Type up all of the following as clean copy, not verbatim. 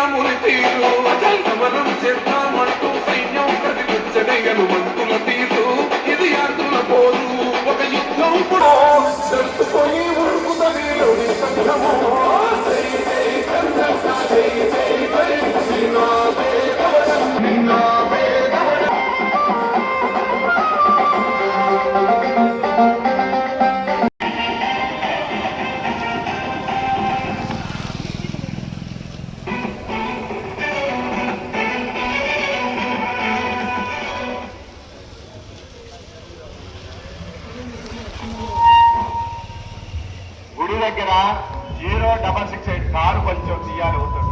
రాముని తీరు సమరం చేద్దామంటూ సైన్యం ప్రతిపించగలు మంతుల తీరు ఇది ఆంధ్రుల పోరు ఒక యుద్ధం జరుపుకొని ఉరుకుతని సంఘము గుడి దగ్గర 0668 కారు కొంచెం తీయాలి అవుతుంది.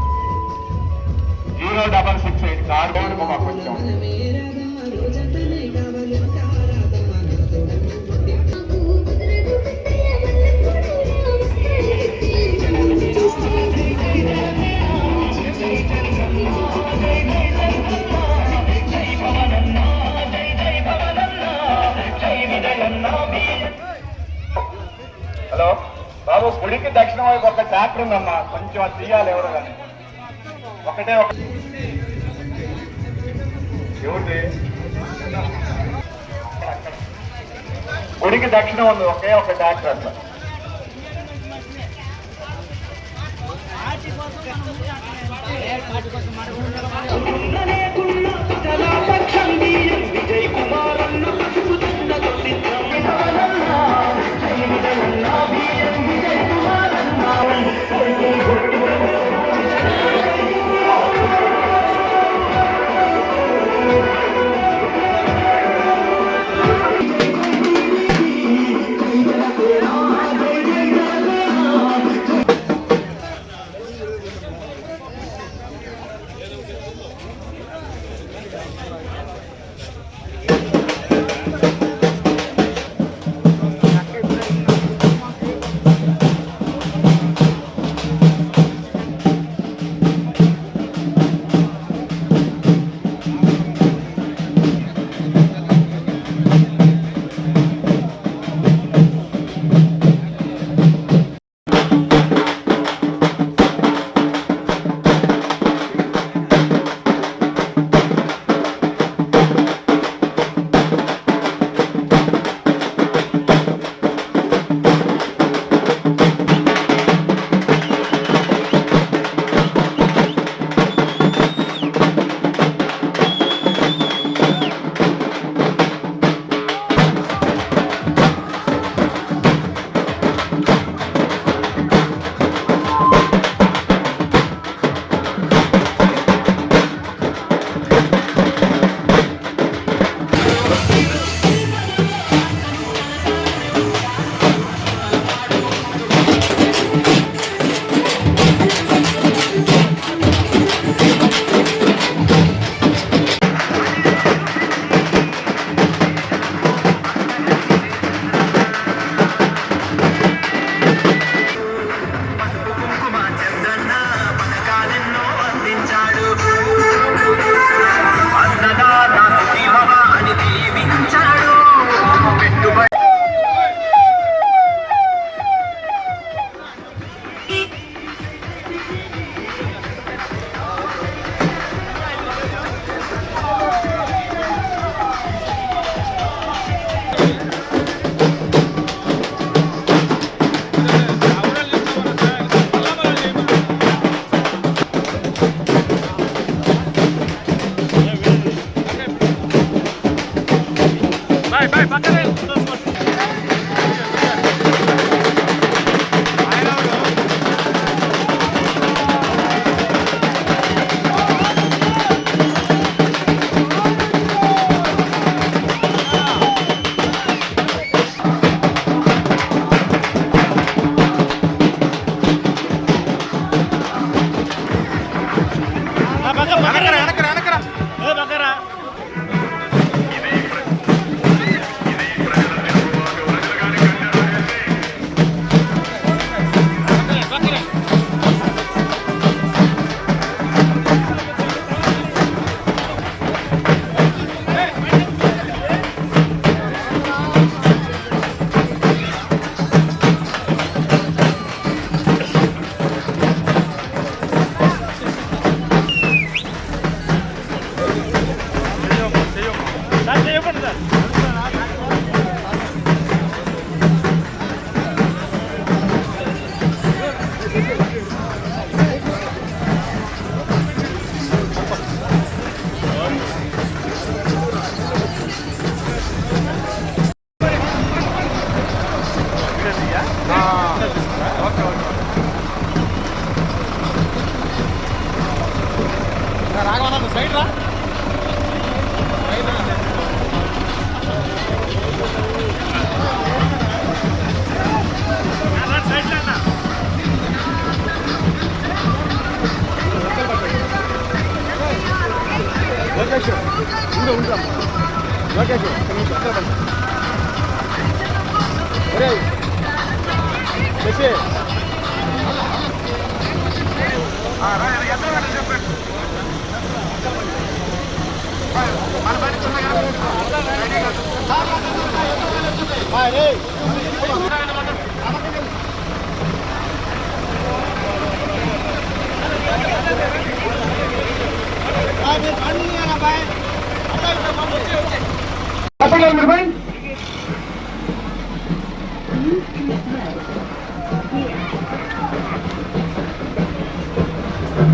0668 కారు మాకు కొంచెం హలో బాబు, గుడికి దక్షిణ వైపు ఒక ట్రాక్టర్ ఉందమ్మా, కొంచెం అది తీయాలి ఎవరు కానీ. ఒకటే ఒక ఎవరిది గుడికి దక్షిణం ఉంది, ఒకే ఒక ట్రాక్టర్ అట్లా. విజయ్ కుమార్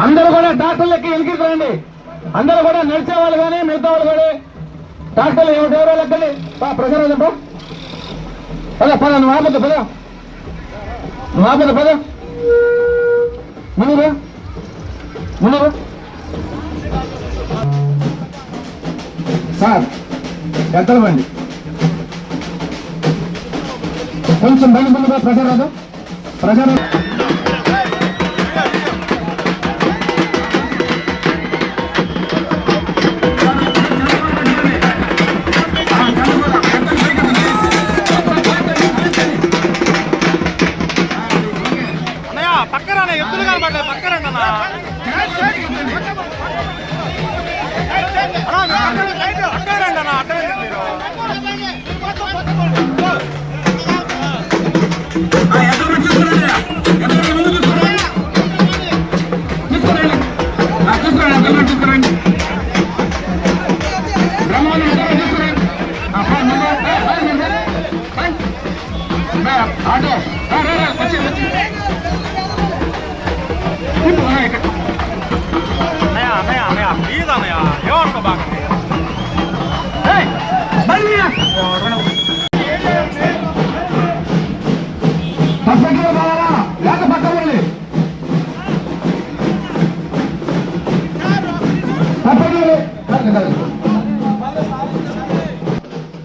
అందరూ కూడా డాక్టర్లకి ఎలికి రండి. అందరూ కూడా నడిచే వాళ్ళు కానీ మిగతా వాళ్ళు కూడా డాక్టర్లు ఎవరో లెక్కని ప్రజలు పద పద నువ్వు ఆపద పద నువ్వు ఆపద పద మునుగు మునుగు సార్ పెద్దల బండి కొంచెం బండి ముందుగా ప్రజారాదు ప్రజారాదు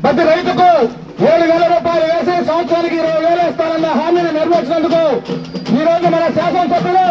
ప్రతి రైతుకు 7,000 రూపాయలు వేసి సంవత్సరానికి 20,000 ఇస్తారన్న హామీని నెరవేర్చినందుకు ఈ రోజు మన శాసనసభ్యులు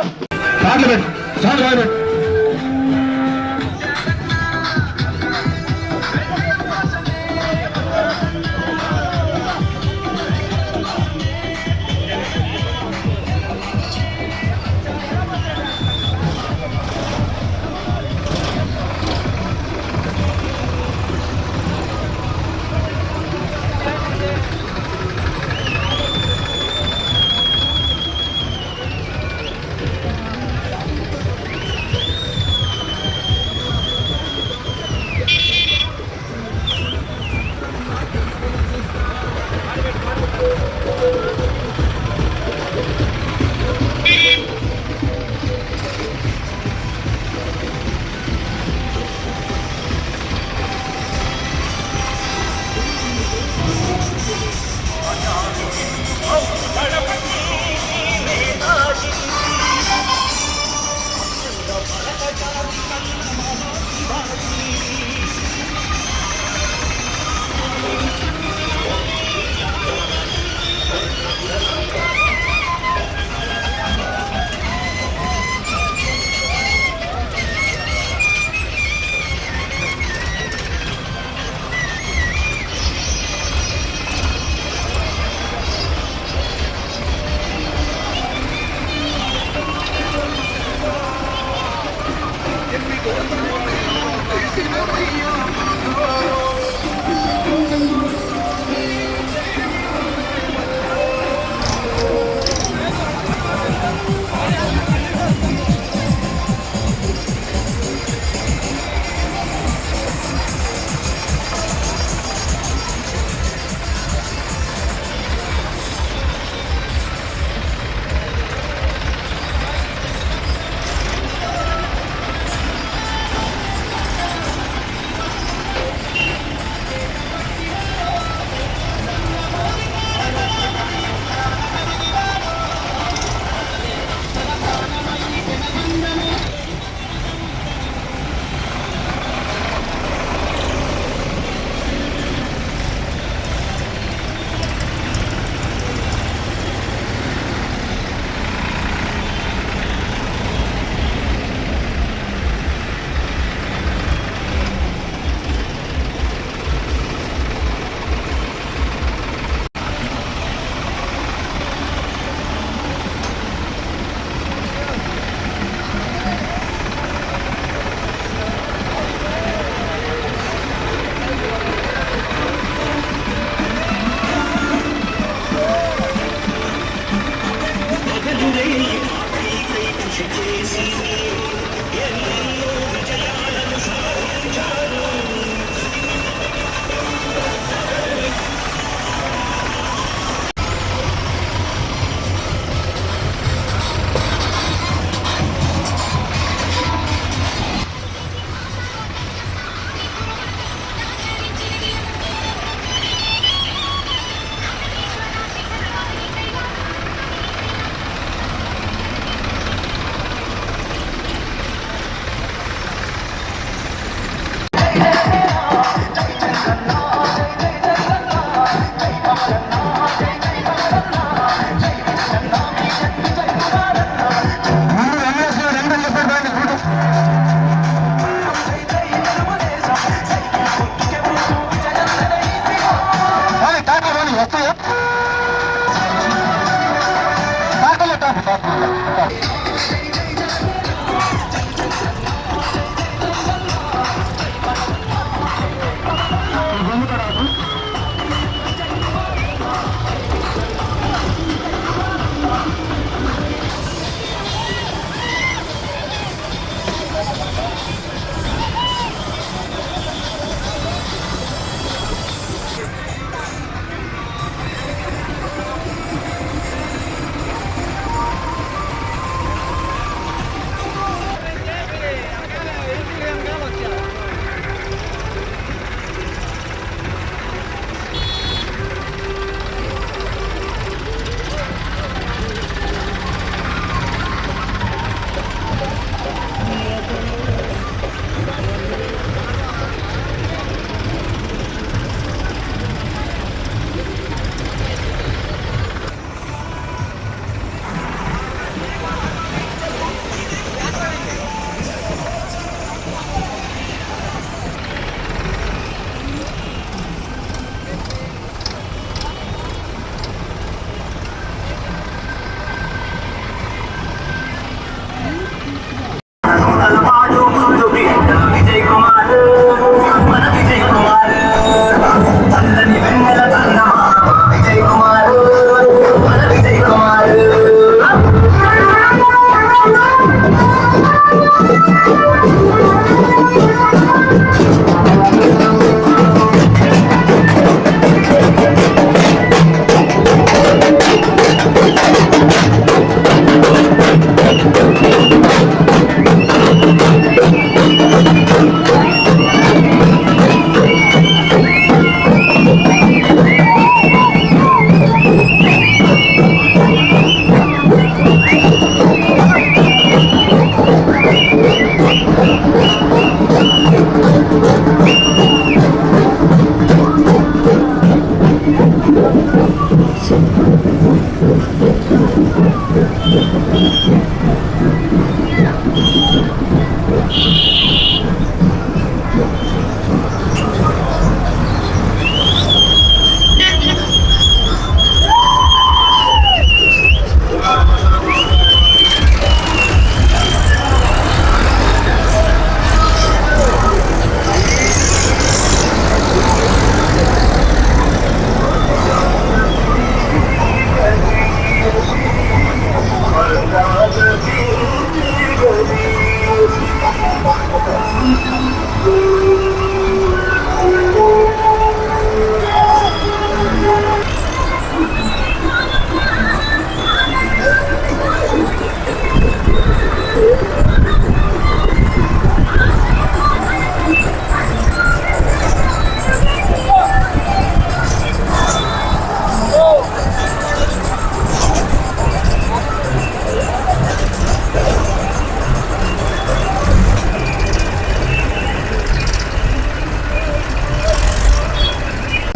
ట్రాక్టర్లోని వస్తాయా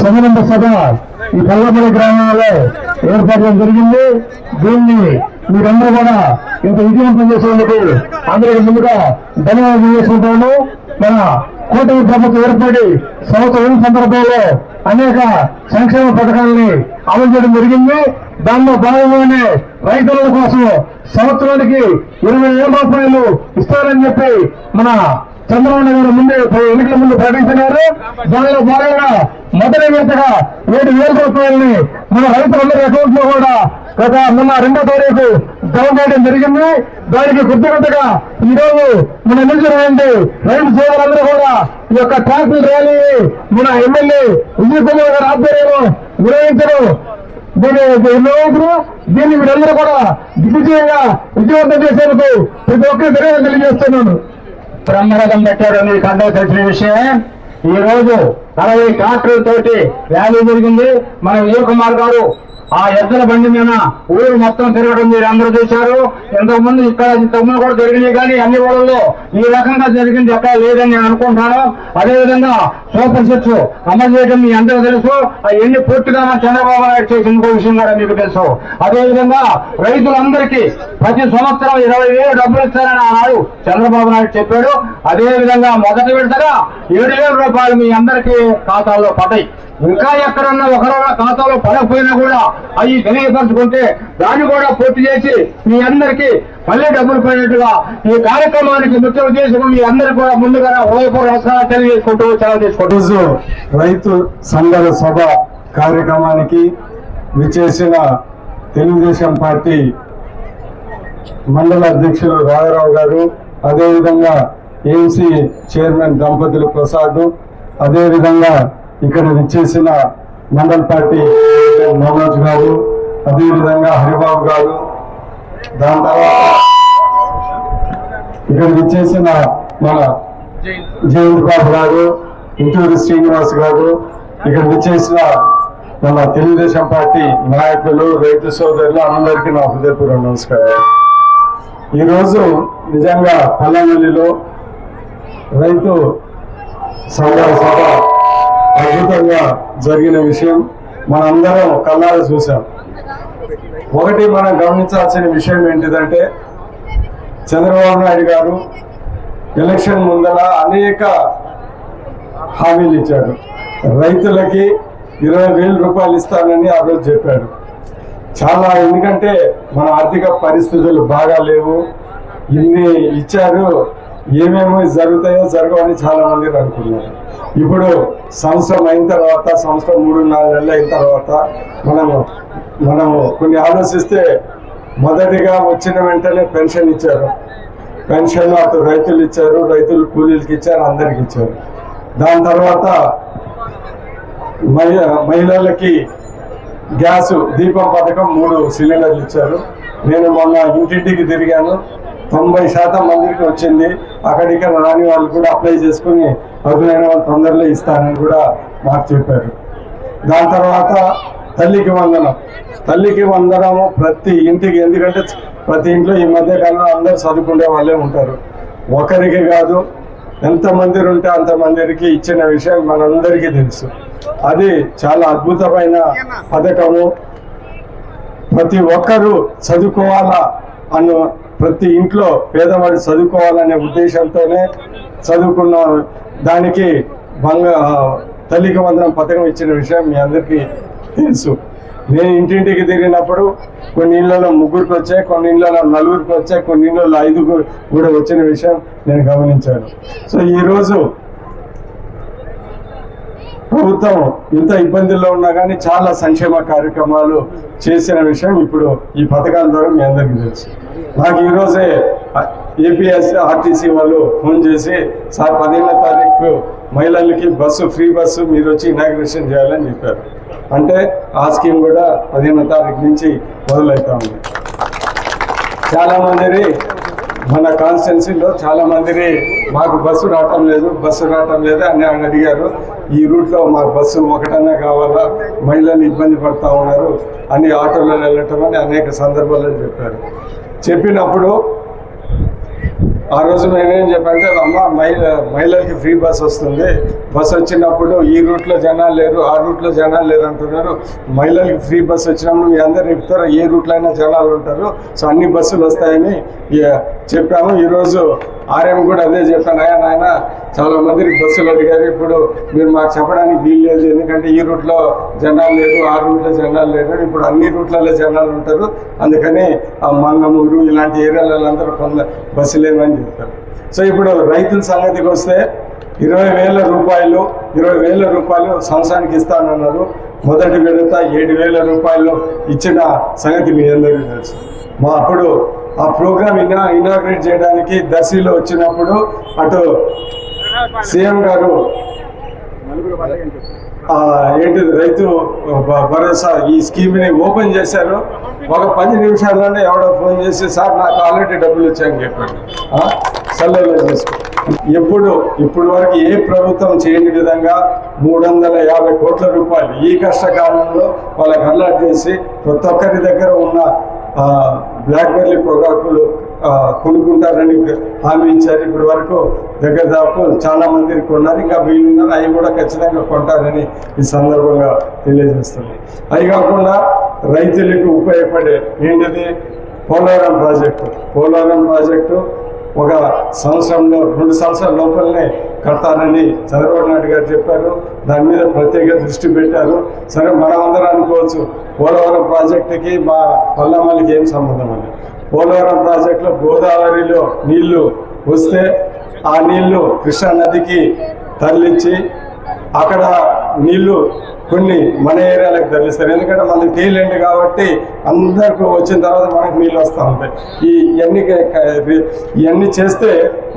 సంగమంత సభ ఈ పల్లమూడి గ్రామంలో ఏర్పాటు జరిగింది. దీన్ని మీరందరూ కూడా ఇంత విజయవంతం చేసేందుకు అందరికీ ముందుగా ధన్యవాదాలు చేసుకుంటాను. మన కూటమి ప్రభుత్వం ఏర్పడి సంవత్సరం సందర్భంలో అనేక సంక్షేమ పథకాలని అమలు చేయడం జరిగింది. దానిలో భాగంగానే రైతుల కోసం సంవత్సరానికి 20,000 రూపాయలు ఇస్తారని చెప్పి మన చంద్రబాబు నాయుడు ఎన్నికల ముందు ప్రకటించినారు. దానిలో భాగంగా మొదటి విడతగా 7,000 రూపాయలని మన రైతులందరి అకౌంట్ లో కూడా గత మొన్న 2వ తారీఖు జమ చేయడం జరిగింది. దానికి కృతజ్ఞతగా ఈ రోజు మన నిలిచినటువంటి రైతు సోదరులందరూ కూడా ఈ యొక్క ట్రాక్టర్ ర్యాలీ మన ఎమ్మెల్యే విజయ్ కుమార్ గారి ఆధ్వర్యంలో నిర్వహించడం దీన్ని మీరందరూ కూడా దిగ్విజయంగా విజయవంతం చేసేందుకు ప్రతి ఒక్కరి ధన్యవాదాలు తెలియజేస్తున్నాను. బ్రహ్మరథం పెట్టారు మీకు అందరూ తెలిసిన విషయమే. ఈ రోజు 40 ట్రాక్టర్లతోటి ర్యాలీ జరిగింది. మన విజయ్ కుమార్ గారు ఆ ఎద్దుల బండి మీద ఊరు మొత్తం తిరగడం మీరు అందరూ చూశారు. ఇంతకుముందు ఇంతకుముందు కూడా జరిగినాయి, కానీ అన్ని ఊళ్ళలో ఈ రకంగా జరిగింది ఎక్కడ లేదని నేను అనుకుంటాను. అదేవిధంగా సూపర్ సిక్స్ అమలు చేయడం మీ అందరూ తెలుసు. ఎన్ని పూర్తిగా చంద్రబాబు నాయుడు చేసిన ఇంకో విషయం కూడా మీకు తెలుసు. అదేవిధంగా రైతులందరికీ ప్రతి సంవత్సరం 20,000 డబ్బులు ఇస్తారని ఆనాడు చంద్రబాబు నాయుడు చెప్పాడు. అదేవిధంగా మొదటి విడతగా 7,000 రూపాయలు మీ అందరికీ ఖాతాల్లో పడ్డాయి. ఇంకా ఎక్కడన్నా ఒకరైనా ఖాతాలో పడకపోయినా కూడా అవి తెలియపరచుకుంటే దాన్ని కూడా పూర్తి చేసి మీ అందరికీ మళ్ళీ డబ్బులు పడినట్టుగా ఈ కార్యక్రమానికి ముఖ్య ఉద్దేశం మీ అందరికీ కూడా ముందుగా హృదయపూర్వక నమస్కారాలు తెలియజేసుకుంటూ సెలవు తీసుకుంటూ రోజు రైతు సంఘాల సభ కార్యక్రమానికి విచ్చేసిన తెలుగుదేశం పార్టీ మండల అధ్యక్షులు రాఘరావు గారు, అదేవిధంగా ఏఎంసీ చైర్మన్ దంపతులు ప్రసాద్, అదేవిధంగా ఇక్కడ విచ్చేసిన మండల పార్టీ మనోజ్ గారు, అదేవిధంగా హరిబాబు గారు, దాని తర్వాత ఇక్కడ విచ్చేసిన మన జయంత్ బాబు గారు, ఇంటూరి శ్రీనివాస్ గారు, ఇక్కడ విచ్చేసిన మన తెలుగుదేశం పార్టీ నాయకులు, రైతు సోదరులు అందరికీ నా హృదయపూర్వక నమస్కారం. ఈరోజు నిజంగా పల్లెమల్లిలో రైతు సంఘాల సభ అద్భుతంగా జరిగిన విషయం మనందరం కళ్ళారా చూసాం. ఒకటి మనం గమనించాల్సిన విషయం ఏంటిదంటే, చంద్రబాబు నాయుడు గారు ఎలక్షన్ ముందర అనేక హామీలు ఇచ్చాడు. రైతులకి 20,000 రూపాయలు ఇస్తానని ఆ రోజు చెప్పాడు. చాలా, ఎందుకంటే మన ఆర్థిక పరిస్థితులు బాగా లేవు, ఇన్ని ఇచ్చారు, ఏమేమి జరుగుతాయో జరగవని చాలా మంది అనుకున్నారు. ఇప్పుడు సంవత్సరం అయిన తర్వాత, సంవత్సరం 3-4 నెలలు అయిన తర్వాత మనము కొన్ని ఆలోచిస్తే, మొదటిగా వచ్చిన వెంటనే పెన్షన్ ఇచ్చారు. పెన్షన్ అటు రైతులు ఇచ్చారు, రైతులు కూలీలకి ఇచ్చారు, అందరికి ఇచ్చారు. దాని తర్వాత మహిళలకి గ్యాస్ దీపం పథకం 3 సిలిండర్లు ఇచ్చారు. నేను మొన్న ఇంటింటికి తిరిగాను, 90% మందికి వచ్చింది. అక్కడిక్కడ రాని వాళ్ళు కూడా అప్లై చేసుకుని అర్హులైన వాళ్ళు తొందరలో ఇస్తారని కూడా మాకు చెప్పారు. దాని తర్వాత తల్లికి వందనము ప్రతి ఇంటికి, ఎందుకంటే ప్రతి ఇంట్లో ఈ మధ్య కాలంలో అందరూ చదువుకునే వాళ్ళే ఉంటారు. ఒకరికి కాదు, ఎంతమంది ఉంటే అంతమందికి ఇచ్చిన విషయం మనందరికీ తెలుసు. అది చాలా అద్భుతమైన పథకము. ప్రతి ఒక్కరూ చదువుకోవాలా అన్న, ప్రతి ఇంట్లో పేదవాడు చదువుకోవాలనే ఉద్దేశంతోనే చదువుకున్న దానికి తల్లికి వందనం పథకం ఇచ్చిన విషయం మీ అందరికీ తెలుసు. నేను ఇంటింటికి తిరిగినప్పుడు కొన్ని ఇళ్లలో 3కి వచ్చాయి, కొన్ని ఇళ్లలో 4కి వచ్చాయి, కొన్ని ఇళ్లలో 5 కూడా వచ్చిన విషయం నేను గమనించాను. సో ఈరోజు ప్రభుత్వం ఇంత ఇబ్బందుల్లో ఉన్నా కానీ చాలా సంక్షేమ కార్యక్రమాలు చేసిన విషయం ఇప్పుడు ఈ పథకాల ద్వారా మీ అందరికీ తెలుసు. నాకు ఈరోజే ఏపీఎస్ఆర్టీసీ వాళ్ళు ఫోన్ చేసి, సార్ 15వ తారీఖు మహిళలకి ఫ్రీ బస్సు మీరు వచ్చి ఇనాగ్రేషన్ చేయాలని చెప్పారు. అంటే ఆ స్కీమ్ కూడా 15వ తారీఖు నుంచి మొదలవుతా ఉంది. చాలామంది మన కాన్స్టిట్యున్సీలో చాలామంది మాకు బస్సు రావటం లేదు అని అడిగారు. ఈ రూట్లో మాకు బస్సు ఒకటన్నా కావాలా, మహిళలు ఇబ్బంది పడుతూ ఉన్నారు అని ఆటోలో వెళ్ళటం అని అనేక సందర్భాల్లో చెప్పారు. చెప్పినప్పుడు ఆ రోజు నేనేం చెప్పంటే, అమ్మ మహిళలకి ఫ్రీ బస్ వస్తుంది, బస్ వచ్చినప్పుడు ఈ రూట్లో జనాలు లేరు, ఆ రూట్లో జనాలు లేరు అంటున్నారు. మహిళలకి ఫ్రీ బస్ వచ్చినప్పుడు మీ అందరు చెప్తారు ఏ రూట్లో అయినా జనాలు ఉంటారు, సో అన్ని బస్సులు వస్తాయని చెప్పాము. ఈరోజు ఆర్ఎం కూడా అదే చెప్పాను, నాయన చాలా మందికి బస్సులు అడిగారు, ఇప్పుడు మీరు మాకు చెప్పడానికి వీలు లేదు, ఎందుకంటే ఈ రూట్లో జనాలు లేరు, ఆ రూట్లో జనాలు లేరు, ఇప్పుడు అన్ని రూట్లలో జనాలు ఉంటారు, అందుకని ఆ మంగమూరు ఇలాంటి ఏరియాలలో అందరూ కొంత బస్సు లేవని చెప్పారు. సో ఇప్పుడు రైతుల సంగతికి వస్తే 20,000 రూపాయలు సంవత్సరానికి ఇస్తానన్నారు. మొదటి విడత 7,000 రూపాయలు ఇచ్చిన సంగతి మీ అందరికీ తెలుసు. అప్పుడు ఆ ప్రోగ్రామ్ ఇనాగ్రేట్ చేయడానికి దర్శిలో వచ్చినప్పుడు అటు సీఎం గారు ఏంటిది రైతు భరోసా ఈ స్కీమ్ని ఓపెన్ చేశారు. ఒక 10 నిమిషాల్లోనే ఎవడో ఫోన్ చేసి, సార్ నాకు ఆల్రెడీ డబ్బులు వచ్చాయని చెప్పాడు. సల్లెలో చేసుకో. ఇప్పుడు వరకు ఏ ప్రభుత్వం చేయని విధంగా 350 కోట్ల రూపాయలు ఈ కష్టకాలంలో వాళ్ళకి అలర్ట్ చేసి ప్రతి ఒక్కరి దగ్గర ఉన్న బ్లాక్బెర్రీ పొగాకులు కొనుక్కుంటారని హామీ ఇచ్చారు. ఇప్పటి వరకు దాపు చాలా మంది కొన్నారు, ఇంకా వీళ్ళున్నారు, అవి కూడా ఖచ్చితంగా కొంటారని ఈ సందర్భంగా తెలియజేస్తుంది. అవి కాకుండా రైతులకు ఉపయోగపడే ఏంటిది పోలవరం ప్రాజెక్టు ఒక సంవత్సరంలో 2 సంవత్సరాల లోపలనే కడతానని చంద్రబాబు నాయుడు గారు చెప్పారు. దాని మీద ప్రత్యేక దృష్టి పెట్టారు. సరే, మనమందరం అనుకోవచ్చు పోలవరం ప్రాజెక్టుకి మా పల్లెమల్లికి ఏం సంబంధం అని. పోలవరం ప్రాజెక్టులో గోదావరిలో నీళ్లు వస్తే ఆ నీళ్లు కృష్ణా నదికి తరలించి అక్కడ నీళ్లు కొన్ని మన ఏరియాలకు తరలిస్తారు. ఎందుకంటే మనకి టీలెండ్ కాబట్టి అందరికి వచ్చిన తర్వాత మనకు నీళ్ళు వస్తూ ఉంటాయి. ఇవన్నీ చేస్తే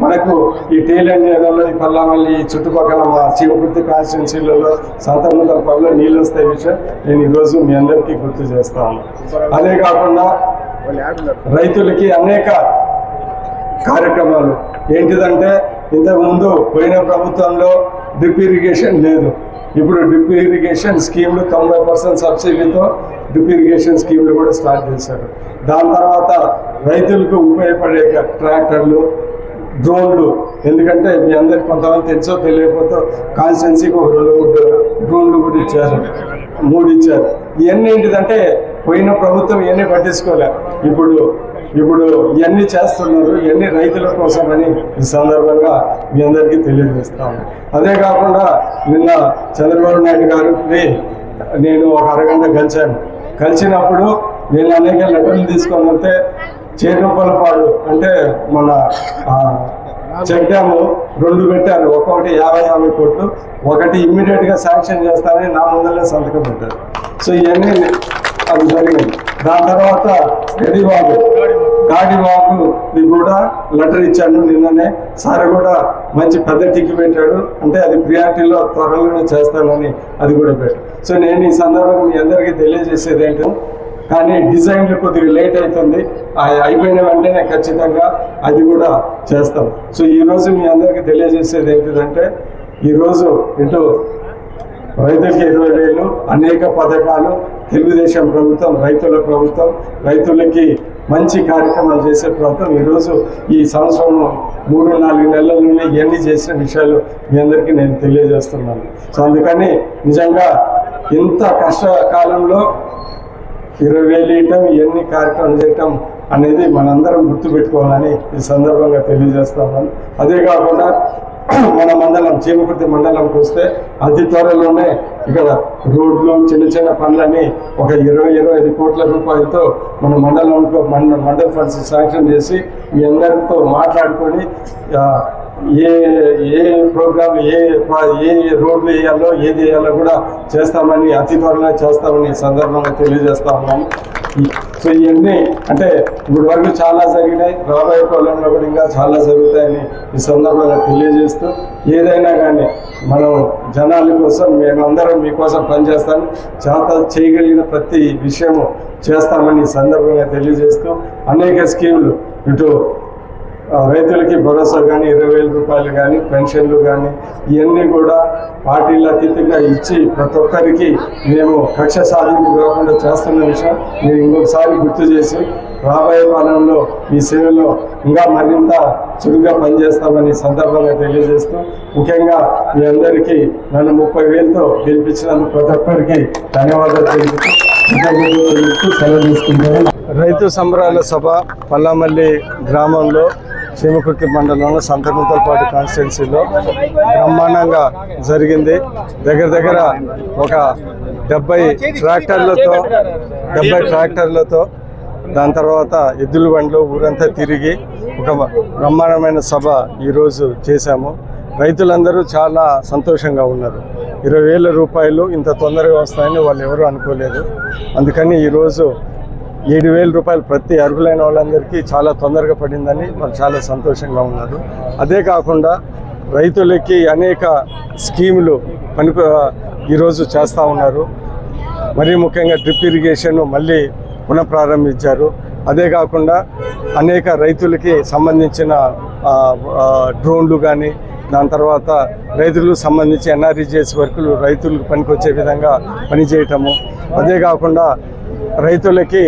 మనకు ఈ టీలెండ్ ఏరియాలో ఈ పల్లామల్లి ఈ చుట్టుపక్కల మా చీమకుర్తి కాన్స్టిట్యున్సీలలో సంతర్ముదల పనులు నీళ్ళు వస్తాయి విషయం నేను ఈరోజు మీ అందరికీ గుర్తు చేస్తాను. అదే కాకుండా రైతులకి అనేక కార్యక్రమాలు ఏంటిదంటే, ఇంతకుముందు పోయిన ప్రభుత్వంలో డ్రిప్ ఇరిగేషన్ లేదు. ఇప్పుడు డ్రిప్ ఇరిగేషన్ స్కీమ్లు 90% సబ్సిడీతో డ్రిప్ ఇరిగేషన్ స్కీమ్లు కూడా స్టార్ట్ చేశారు. దాని తర్వాత రైతులకు ఉపయోగపడే ట్రాక్టర్లు, డ్రోన్లు, ఎందుకంటే మీ అందరికి కొంతమంది తెలుసో తెలియకపోతే కాన్స్టిట్యున్సీకి ఒక 2-3 డ్రోన్లు కూడా ఇచ్చారు, 3 ఇచ్చారు. ఇవన్నీ ఏంటిదంటే పోయిన ప్రభుత్వం ఇవన్నీ పట్టించుకోలే. ఇప్పుడు ఇవన్నీ చేస్తున్నారు. ఇవన్నీ రైతుల కోసమని ఈ సందర్భంగా మీ అందరికీ తెలియజేస్తాను. అదే కాకుండా నిన్న చంద్రబాబు నాయుడు గారికి నేను ఒక అరగంట కలిసినప్పుడు నేను అనేక లెటర్లు తీసుకొని వస్తే చేరుపలపాడు అంటే మన చెక్ డ్యాము 2 పెట్టారు. ఒక్కొక్కటి 50 కోట్లు, ఒకటి ఇమ్మీడియట్గా శాంక్షన్ చేస్తానని నా ముందరనే సంతకం పెట్టారు. సో ఇవన్నీ అది జరిగింది. దాని తర్వాత గాడివాగుది కూడా లెటర్ ఇచ్చాను నిన్ననే. సార్ కూడా మంచి పెద్ద టిక్కి పెట్టాడు, అంటే అది ప్రియారిటీలో త్వరలోనే చేస్తానని అది కూడా పెట్టాడు. సో నేను ఈ సందర్భంగా మీ అందరికీ తెలియజేసేది ఏంటంటే, కానీ డిజైన్లు కొద్దిగా లేట్ అవుతుంది, అయిపోయిన వెంటనే ఖచ్చితంగా అది కూడా చేస్తాం. సో ఈరోజు మీ అందరికీ తెలియజేసేది ఏంటిదంటే, ఈరోజు ఇటు రైతులకి 20,000 అనేక పథకాలు, తెలుగుదేశం ప్రభుత్వం రైతుల ప్రభుత్వం, రైతులకి మంచి కార్యక్రమాలు చేసే ప్రభుత్వం. ఈరోజు ఈ సంవత్సరం 3-4 నెలల్లోనే ఇవన్నీ చేసిన విషయాలు మీ అందరికీ నేను తెలియజేస్తున్నాను. సో అందుకని నిజంగా ఇంత కష్టకాలంలో 20,000 ఇవ్వటం, ఇవన్నీ కార్యక్రమాలు చేయటం అనేది మనందరం గుర్తుపెట్టుకోవాలని ఈ సందర్భంగా తెలియజేస్తున్నాను. అదే కాకుండా మన మండలం చీమకుర్తి మండలంకి వస్తే అతి త్వరలోనే ఇక్కడ రోడ్లు, చిన్న పనులని ఒక 20-25 కోట్ల రూపాయలతో మన మండలంలో మండల ఫండ్స్ శాంక్షన్ చేసి మీ అందరితో మాట్లాడుకొని ఏ ప్రోగ్రామ్ ఏ రోడ్లు వేయాలో ఏది వేయాలో కూడా చేస్తామని, అతి త్వరలో చేస్తామని సందర్భంగా తెలియజేస్తా ఉన్నాము. సో ఇవన్నీ అంటే ఇప్పుడు వరకు చాలా జరిగినాయి, రాబోయే కాలంలో కూడా ఇంకా చాలా జరుగుతాయని ఈ సందర్భంగా తెలియజేస్తూ, ఏదైనా కానీ మనం జనాల కోసం మేమందరం మీకోసం పనిచేస్తాము, చేయగలిగిన ప్రతి విషయము చేస్తామని ఈ సందర్భంగా తెలియజేస్తూ, అనేక స్కీములు ఇటు రైతులకి భరోసా కానీ 20,000 రూపాయలు కానీ పెన్షన్లు కానీ ఇవన్నీ కూడా పార్టీల అతీతంగా ఇచ్చి ప్రతి ఒక్కరికి మేము కక్ష సాధింపు కాకుండా చేస్తున్న విషయం నేను ఇంకొకసారి గుర్తు చేసి, రాబోయే కాలంలో ఈ సేవలో ఇంకా మరింత చురుగ్గా పనిచేస్తామని సందర్భంగా తెలియజేస్తూ, ముఖ్యంగా మీ అందరికీ నన్ను 30,000తో గెలిపించినందుకు ప్రతి ఒక్కరికి ధన్యవాదాలు తెలుపుతూ సెలవు తీసుకుంటాను. రైతు సంబరాల సభ పల్లామల్లి గ్రామంలో చీమకుర్తి మండలంలో సంతర్ముదలపాడు కాన్స్టిట్యున్సీలో బ్రహ్మాండంగా జరిగింది. దగ్గర ఒక 70 ట్రాక్టర్లతో దాని తర్వాత ఎద్దుల బండ్లు ఊరంతా తిరిగి ఒక బ్రహ్మాండమైన సభ ఈరోజు చేశాము. రైతులందరూ చాలా సంతోషంగా ఉన్నారు. 20,000 రూపాయలు ఇంత తొందరగా వస్తాయని వాళ్ళు ఎవరు అనుకోలేదు. అందుకని ఈరోజు 7,000 రూపాయలు ప్రతి అర్హులైన వాళ్ళందరికీ చాలా తొందరగా పడిందని వాళ్ళు చాలా సంతోషంగా ఉన్నారు. అదే కాకుండా రైతులకి అనేక స్కీములు ఈరోజు చేస్తూ ఉన్నారు. మరీ ముఖ్యంగా డ్రిప్ ఇరిగేషన్ మళ్ళీ పునఃప్రారంభించారు. అదే కాకుండా అనేక రైతులకి సంబంధించిన డ్రోన్లు కానీ, దాని తర్వాత రైతులకు సంబంధించి ఎన్ఆర్ఈజీఎస్ వర్కులు రైతులకు పనికొచ్చే విధంగా పనిచేయటము. అదే కాకుండా రైతులకి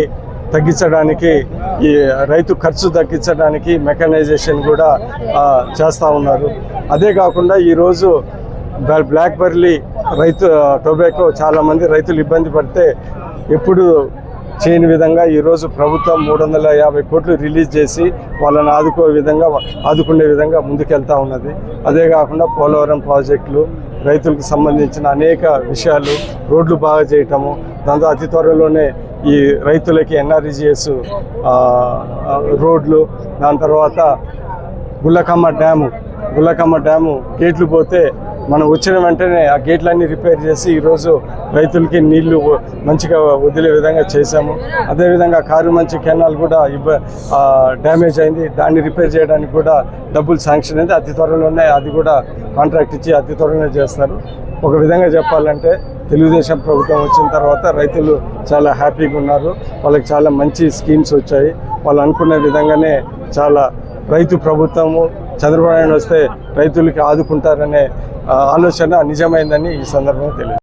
తగ్గించడానికి, ఈ రైతు ఖర్చు తగ్గించడానికి మెకనైజేషన్ కూడా చేస్తూ ఉన్నారు. అదే కాకుండా ఈరోజు బ్లాక్బెర్రీ టొబాకో చాలామంది రైతులు ఇబ్బంది పడితే ఎప్పుడు చేయని విధంగా ఈరోజు ప్రభుత్వం 350 కోట్లు రిలీజ్ చేసి వాళ్ళని ఆదుకునే విధంగా ముందుకెళ్తా ఉన్నది. అదే కాకుండా పోలవరం ప్రాజెక్టులు, రైతులకు సంబంధించిన అనేక విషయాలు, రోడ్లు బాగా చేయటము, దాంతో అతి త్వరలోనే ఈ రైతులకి NREGS రోడ్లు, దాని తర్వాత గుల్లకమ్మ డ్యాము గేట్లు పోతే మనం వచ్చిన వెంటనే ఆ గేట్లన్నీ రిపేర్ చేసి ఈరోజు రైతులకి నీళ్లు మంచిగా వదిలే విధంగా చేశాము. అదేవిధంగా కారుమంచి కెనాల్ కూడా డ్యామేజ్ అయింది, దాన్ని రిపేర్ చేయడానికి కూడా డబ్బులు శాంక్షన్ అయింది. అతి త్వరలోనే అది కూడా కాంట్రాక్ట్ ఇచ్చి అతి త్వరలోనే చేస్తారు. ఒక విధంగా చెప్పాలంటే తెలుగుదేశం ప్రభుత్వం వచ్చిన తర్వాత రైతులు చాలా హ్యాపీగా ఉన్నారు. వాళ్ళకి చాలా మంచి స్కీమ్స్ వచ్చాయి. వాళ్ళు అనుకున్న విధంగానే చాలా రైతు ప్రభుత్వము చంద్రబాబు నాయుడు వస్తే రైతులకి ఆదుకుంటారనే ఆలోచన నిజమైందని ఈ సందర్భంగా తెలియదు.